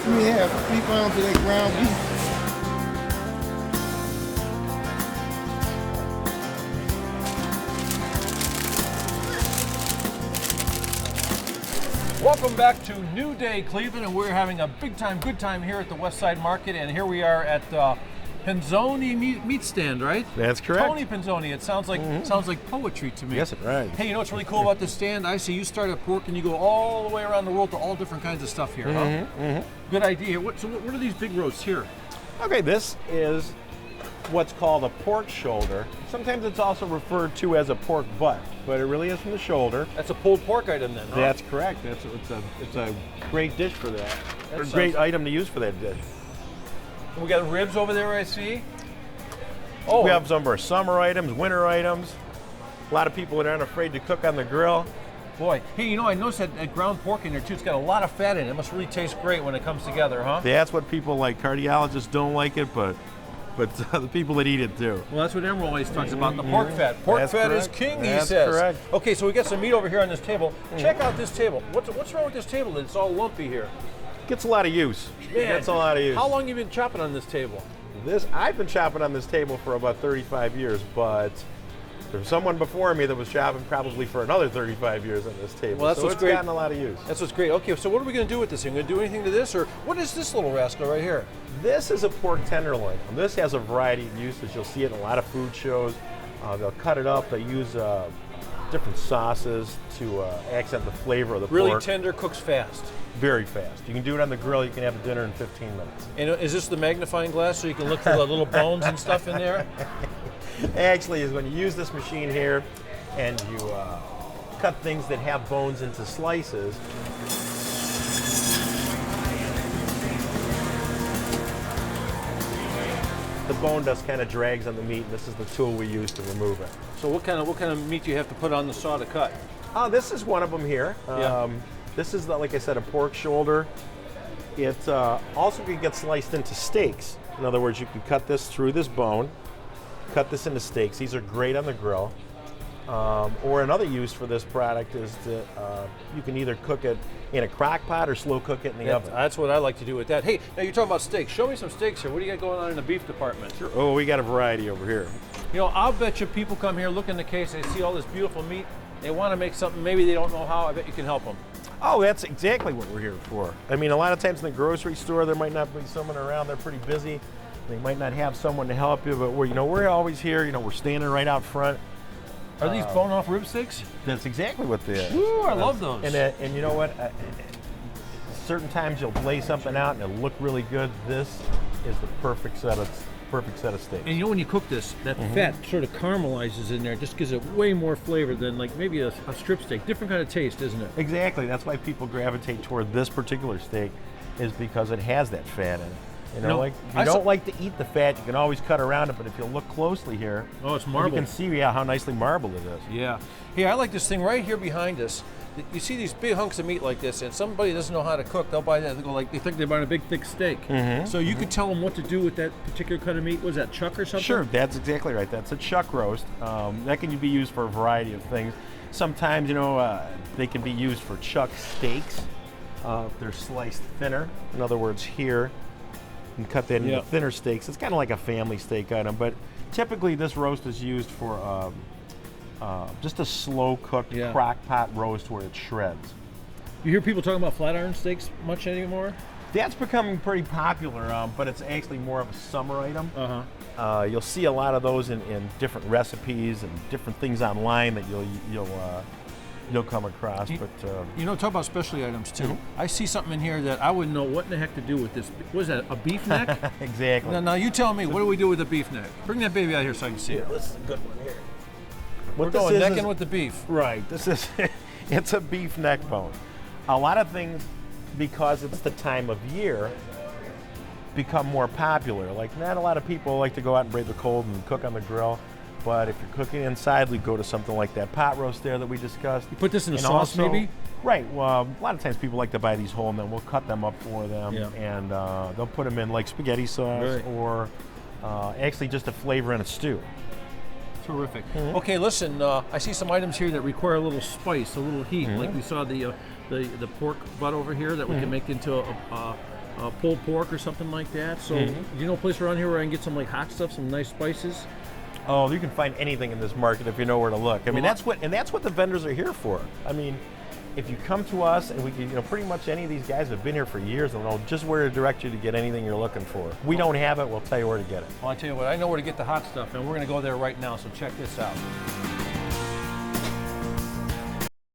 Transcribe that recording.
We have 3 pounds of that ground beef. Welcome back to New Day Cleveland, and we're having a big time, good time here at the West Side Market, and here we are at Pinzone meat stand, right? That's correct. Tony Pinzone. It sounds like poetry to me. Yes, right. Hey, you know what's really cool about this stand? I see you start at pork and you go all the way around the world to all different kinds of stuff here, huh? Good idea. What are these big roasts here? Okay, this is what's called a pork shoulder. Sometimes it's also referred to as a pork butt, but it really is from the shoulder. That's a pulled pork item then, huh? That's correct. It's a great dish for that. Or a great item to use for that dish. We got ribs over there, I see. Oh, We have some of our summer items, winter items. A lot of people that aren't afraid to cook on the grill. boy. Hey, you know, I noticed that ground pork in there too. It's got a lot of fat in it. It must really taste great when it comes together, huh? That's what people like. Cardiologists don't like it, but the people that eat it do. Well, that's what Emerald always talks about, the pork fat. Pork That's fat correct. is king, That's he says. correct. Okay, so we got some meat over here on this table. Check out this table. What's wrong with this table? It's all lumpy here. Gets a lot of use. Gets a lot of use. How long have you been chopping on this table? I've been chopping on this table for about 35 years, but there's someone before me that was chopping probably for another 35 years on this table. Well, that's so what's it's great. gotten a lot of use. That's what's great. Okay, so what are we going to do with this thing? Are we going to do anything to this, or what is this little rascal right here? This is a pork tenderloin. And this has a variety of uses. You'll see it in a lot of food shows. They'll cut it up. They use different sauces to accent the flavor of the Really pork. tender, cooks fast. Very fast. You can do it on the grill. You can have dinner in 15 minutes. And is this the magnifying glass so you can look through the little bones and stuff in there? Actually, is when you use this machine here and you cut things that have bones into slices. The bone dust kind of drags on the meat, and this is the tool we use to remove it. So what kind of meat do you have to put on the saw to cut? This is one of them here. Yeah. This is, like I said, a pork shoulder. It also can get sliced into steaks. In other words, you can cut this through this bone, cut this into steaks. These are great on the grill. Or another use for this product is that you can either cook it in a crock pot or slow cook it in the oven. That's what I like to do with that. Hey, now you're talking about steaks. Show me some steaks here. What do you got going on in the beef department? Sure. Oh, we got a variety over here. You know, I'll bet you people come here, look in the case, they see all this beautiful meat, they want to make something, maybe they don't know how, I bet you can help them. Oh, that's exactly what we're here for. I mean, a lot of times in the grocery store, there might not be someone around. They're pretty busy. They might not have someone to help you, but we're always here. We're standing right out front. Are these bone-off rib steaks? That's exactly what they are. Ooh, I love those. And you know what? Certain times you'll lay something out and it'll look really good. This is the perfect set of steaks. And you know when you cook this, that fat sort of caramelizes in there, just gives it way more flavor than like maybe a strip steak. Different kind of taste, isn't it? Exactly. That's why people gravitate toward this particular steak, is because it has that fat in it. If you don't like to eat the fat, you can always cut around it, but if you look closely here, it's marbled. you can see how nicely marbled it is. Yeah. Hey, I like this thing right here behind us. You see these big hunks of meat like this, and somebody doesn't know how to cook, they'll buy that. They think they're buying a big, thick steak. So you could tell them what to do with that particular kind of meat. Was that chuck or something? Sure, that's exactly right. That's a chuck roast. That can be used for a variety of things. Sometimes, they can be used for chuck steaks. If they're sliced thinner. In other words, here, you can cut that into thinner steaks. It's kind of like a family steak item, but typically this roast is used for just a slow-cooked crock pot roast where it shreds. You hear people talking about flat iron steaks much anymore? That's becoming pretty popular, but it's actually more of a summer item. You'll see a lot of those in different recipes and different things online that you'll come across. Talk about specialty items too. I see something in here that I wouldn't know what in the heck to do with this. What is that, a beef neck? Exactly. Now you tell me, what do we do with the beef neck? Bring that baby out here so I can see it. This is a good one here. We're going necking with the beef. Right. It's a beef neck bone. A lot of things, because it's the time of year, become more popular. Like, not a lot of people like to go out and brave the cold and cook on the grill. But if you're cooking inside, we go to something like that pot roast there that we discussed. You put this in a sauce, maybe? Right. Well, a lot of times people like to buy these whole, and then we'll cut them up for them, and they'll put them in like spaghetti sauce or actually just a flavor in a stew. Terrific. Okay, listen, I see some items here that require a little spice, a little heat, like we saw the pork butt over here that we can make into a pulled pork or something like that. So, do you know a place around here where I can get some like hot stuff, some nice spices? Oh, you can find anything in this market if you know where to look. I mean, that's what the vendors are here for. I mean, if you come to us, and we can, pretty much any of these guys have been here for years, and know just where to direct you to get anything you're looking for. We don't have it, we'll tell you where to get it. Well, I tell you what, I know where to get the hot stuff, and we're going to go there right now, so check this out.